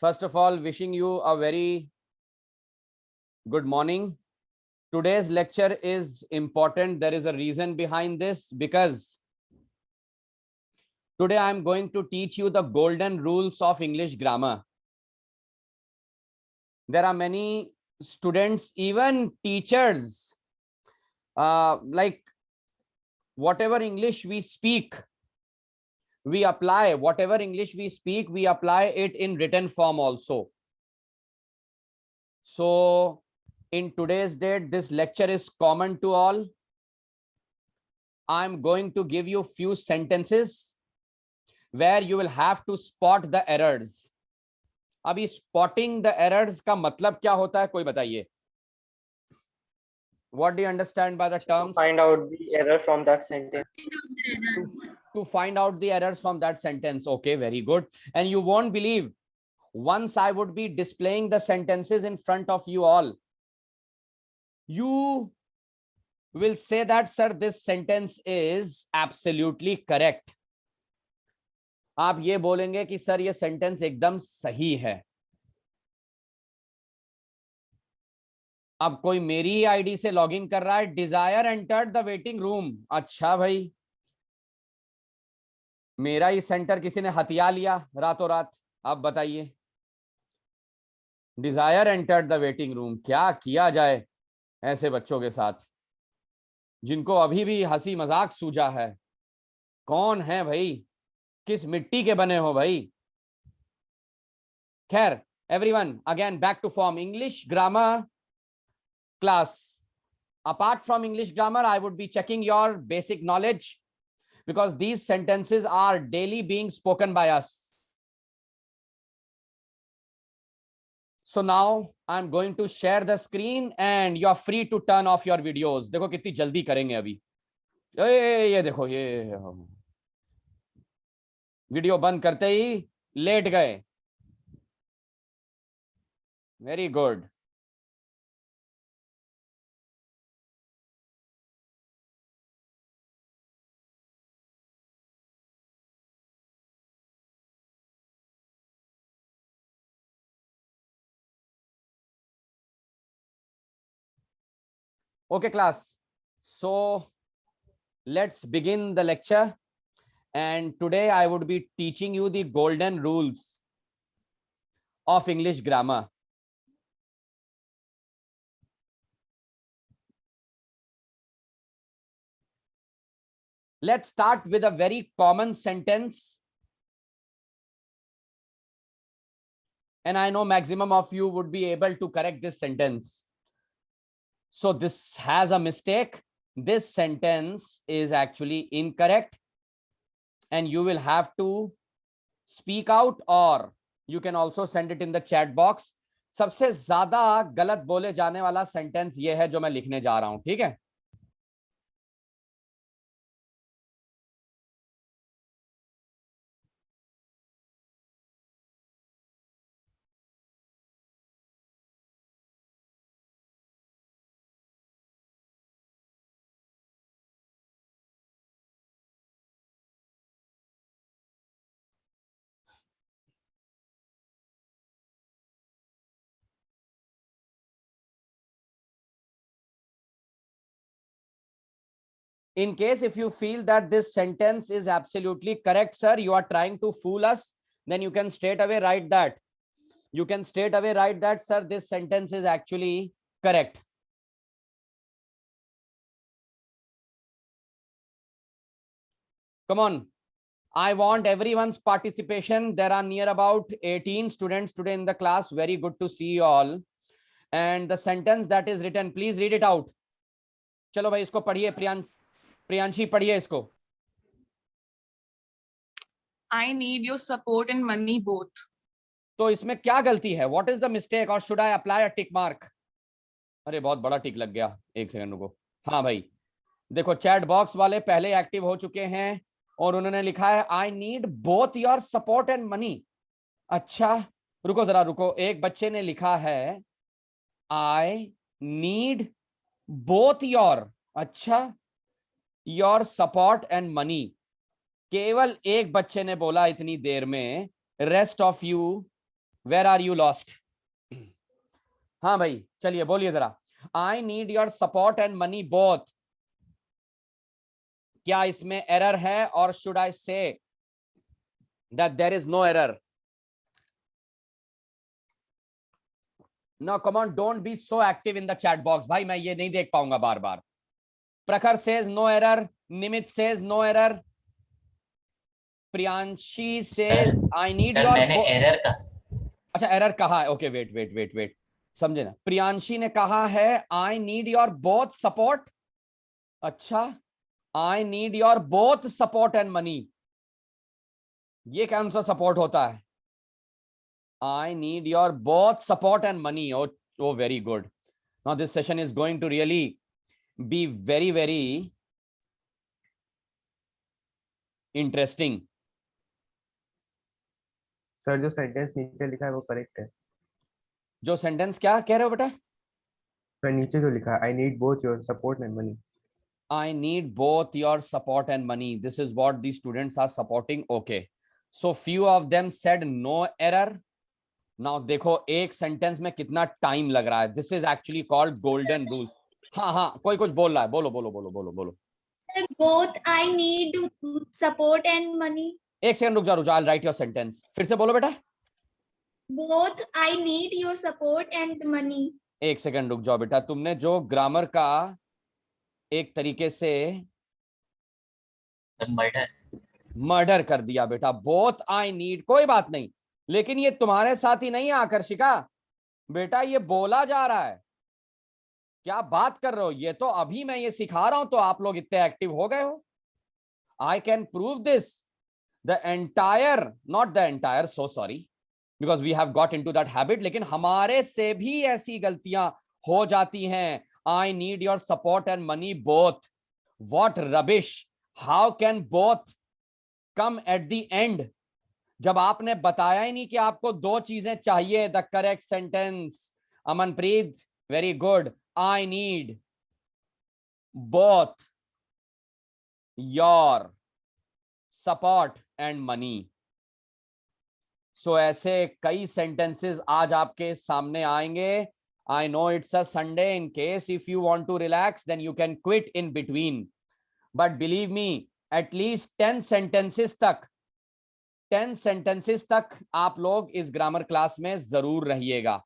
First of all, wishing you a very good morning. Today's lecture is important. There is a reason behind this because today I am going to teach you the golden rules of English grammar. There are many students, even teachers, like whatever English we speak, we apply. Whatever English we speak, we apply it in written form also. So in today's date, this lecture is common to all. I'm going to give you few sentences where you will have to spot the errors. अभी spotting the errors का मतलब क्या होता है, कोई बताइए? What do you understand by the terms? To find out the error from that sentence. To find out the errors from that sentence. Okay, very good. And you won't believe, once I would be displaying the sentences in front of you all, you will say that, sir, this sentence is absolutely correct. आप ये बोलेंगे कि sir ये sentence एकदम सही है. अब कोई मेरी ही आईडी से लॉगिन कर रहा है, Desire entered the waiting room. अच्छा भाई, मेरा ही सेंटर किसी ने हथिया लिया रातों रात. अब बताइए, Desire entered the waiting room, क्या किया जाए ऐसे बच्चों के साथ जिनको अभी भी हंसी मजाक सूझा है? कौन है भाई, किस मिट्टी के बने हो भाई? खैर, everyone, again back to form. English grammar class. Apart from English grammar, I would be checking your basic knowledge because these sentences are daily being spoken by us. So now I'm going to share the screen and you are free to turn off your videos. देखो कितनी जल्दी करेंगे अभी. ये देखो, ये video बंद करते ही लेट गए. Very good. Okay, class. So let's begin the lecture. And today I would be teaching you the golden rules of English grammar. Let's start with a very common sentence. And I know maximum of you would be able to correct this sentence. So this has a mistake. This sentence is actually incorrect. And you will have to speak out or you can also send it in the chat box. सबसे ज्यादा गलत बोले जाने वाला sentence ये है जो मैं लिखने जा रहा हूं, ठीक है? In case if you feel that this sentence is absolutely correct, sir, you are trying to fool us, then you can straight away write that. You can straight away write that, sir, this sentence is actually correct. Come on. I want everyone's participation. There are near about 18 students today in the class. Very good to see you all. And the sentence that is written, please read it out. चलो भाई इसको पढ़िए. प्रियांशी पढ़िए इसको. I need your support and money both. तो इसमें क्या गलती है? What is the mistake or should I apply a tick mark? अरे बहुत बड़ा टिक लग गया. एक सेकंड रुको. हाँ भाई देखो, चैट बॉक्स वाले पहले एक्टिव हो चुके हैं और उन्होंने लिखा है I need both your support and money. अच्छा रुको जरा रुको. एक बच्चे ने लिखा है आई नीड बोथ योर, अच्छा, योर सपोर्ट एंड मनी. केवल एक बच्चे ने बोला इतनी देर में. Rest of you where are you lost? हाँ भाई चलिए बोलिए जरा। I need your support and money both, क्या इसमें एरर है और should I say that there is no error? No come on, don't be so active in the chat box भाई, मैं ये नहीं देख पाऊंगा बार बार। Prakhar says no error, Nimit says no error, Priyanshi says I need sir your मैंने एरर का, अच्छा एरर कहा है, okay wait wait wait wait, समझे ना। प्रियांशी ने कहा है I need your both support, अच्छा I need your both support and money, ये कौन सा सपोर्ट होता है? I need your both support and money, oh very good, now this session is going to really be very very interesting. Sir जो sentence नीचे लिखा है वो करेक्ट है। जो सेंटेंस क्या कह रहे हो बेटा? सर नीचे जो लिखा है I need both your support and money. I need both your support and money. This is what the students are supporting. Okay. So few of them said no error. Now देखो एक sentence में कितना time लग रहा है. This is actually called golden rule. हाँ हाँ कोई कुछ बोल रहा है, बोलो बोलो बोलो बोलो बोलो. Both I need support and money. एक सेकंड रुक जाओ, I'll write your sentence. फिर से बोलो बेटा. Both I need your support and money. एक सेकंड रुक जाओ बेटा, तुमने जो ग्रामर का एक तरीके से मर्डर कर दिया बेटा. बोथ आई नीड, कोई बात नहीं, लेकिन ये तुम्हारे साथ ही नहीं है आकर्षिका बेटा, ये बोला जा रहा है. क्या बात कर रहे हो, ये तो अभी मैं ये सिखा रहा हूं तो आप लोग इतने एक्टिव हो गए हो. I can prove this the entire, not the entire, so sorry because we have got into that habit, लेकिन हमारे से भी ऐसी गलतियां हो जाती हैं. I need your support and money both. What rubbish! How can both come at the end? जब आपने बताया ही नहीं कि आपको दो चीजें चाहिए. The correct sentence, Amanpreet, very good. I need both your support and money. So ऐसे कई sentences आज आपके सामने आएंगे. I know it's a Sunday. In case if you want to relax, then you can quit in between. But believe me, at least 10 sentences तक आप लोग इस ग्रामर क्लास में जरूर रहिएगा.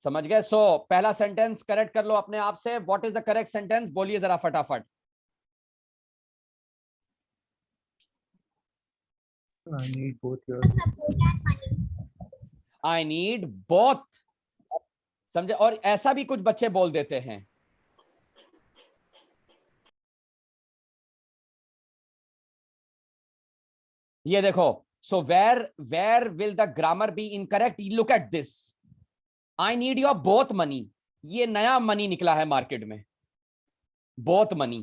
समझ गए? सो पहला सेंटेंस करेक्ट कर लो अपने आप से. What is the correct sentence? बोलिए जरा फटाफट. I need both your Support and money. I need both. समझे? और ऐसा भी कुछ बच्चे बोल देते हैं. ये देखो, so where will the grammar be incorrect? Look at this. I need your both money. ये नया मनी निकला है मार्केट में, both money.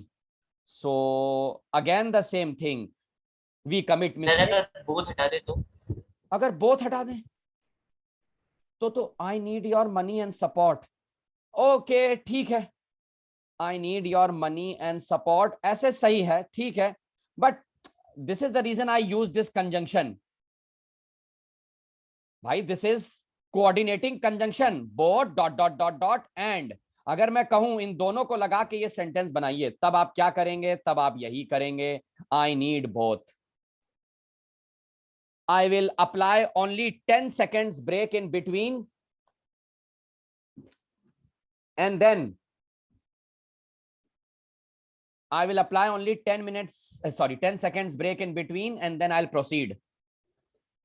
So again the same thing. We commit mistake. Sir अगर both हटा दे तो? अगर both हटा दें तो I need your money and support. Okay, ठीक है. I need your money and support. ऐसे सही है, ठीक है. But this is the reason I use this conjunction. भाई this is coordinating conjunction. Both ... and. अगर मैं कहूं इन दोनों को लगा के ये सेंटेंस बनाइए, तब आप क्या करेंगे? तब आप यही करेंगे. I need both. I will apply only 10 seconds break in between, and then I will apply only 10 seconds break in between, and then I'll proceed.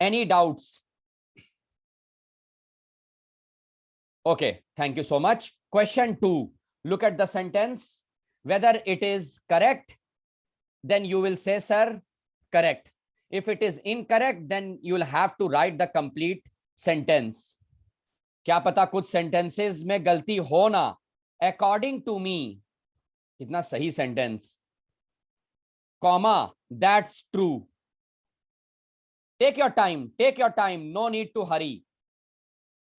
Any doubts? Okay, thank you so much. Question 2. Look at the sentence. Whether it is correct, then you will say, sir, correct. If it is incorrect, then you will have to write the complete sentence. क्या पता कुछ sentences में गलती हो ना. According to me, कितना सही sentence. Comma, that's true. Take your time, no need to hurry.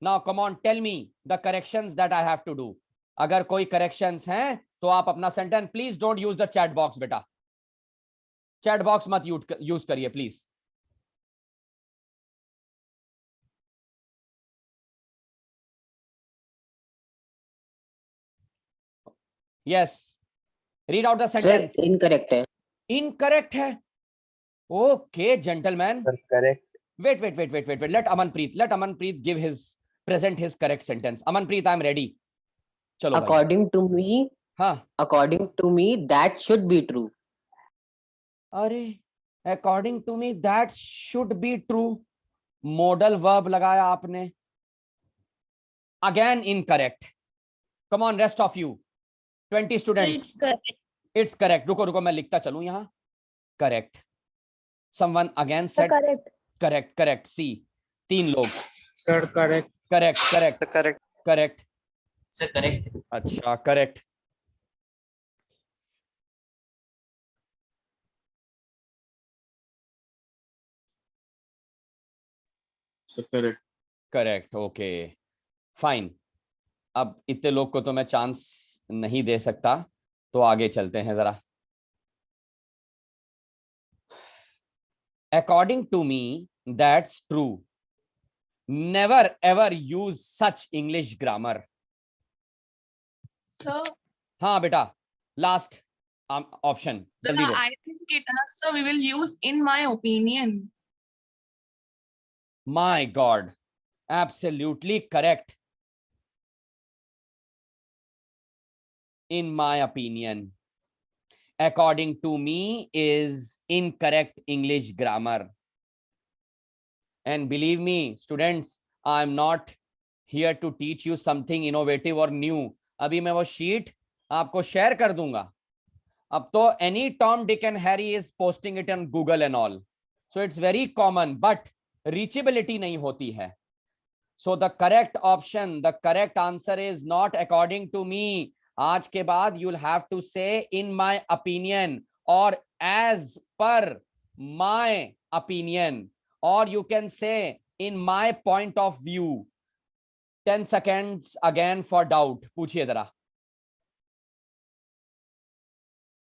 Now come on, tell me the corrections that I have to do. अगर कोई corrections हैं तो आप अपना sentence, please don't use the chat box बेटा. Chat box मत use करिए please. Yes. Read out the sir sentence. Incorrect है. Incorrect है. Okay, gentlemen. Sir, correct. Wait. Let Amanpreet present his correct sentence. Amanpreet, I'm ready. चलो भाई. According to me, हाँ. according to me, that should be true. अरे, according to me that should be true. Modal verb लगाया आपने. Again incorrect. Come on, rest of you. 20 students. It's correct. It's correct. रुको मैं लिखता चलूं यहाँ. Correct. Someone again said correct. See, 3 लोग. Sir, correct. Correct. Correct. Sir correct. अच्छा, correct. Sir, correct. Correct. Okay fine. अब इतने लोग को तो मैं चांस नहीं दे सकता, तो आगे चलते हैं जरा. According to me that's true. Never ever use such English grammar. Sir, हाँ बेटा, लास्ट ऑप्शन sir, जल्दी बोल. I think it, sir, we will use in my opinion. My God, absolutely correct. In my opinion, according to me is incorrect English grammar. And believe me, students, I'm not here to teach you something innovative or new. अभी मैं वो sheet आपको share कर दूंगा. अब तो any Tom, Dick and Harry is posting it on Google and all. So it's very common, but reachability नहीं होती है. So the correct option, the correct answer is not according to me. आज के बाद you'll have to say in my opinion or as per my opinion, or you can say in my point of view. 10 seconds again for doubt. पूछिए जरा.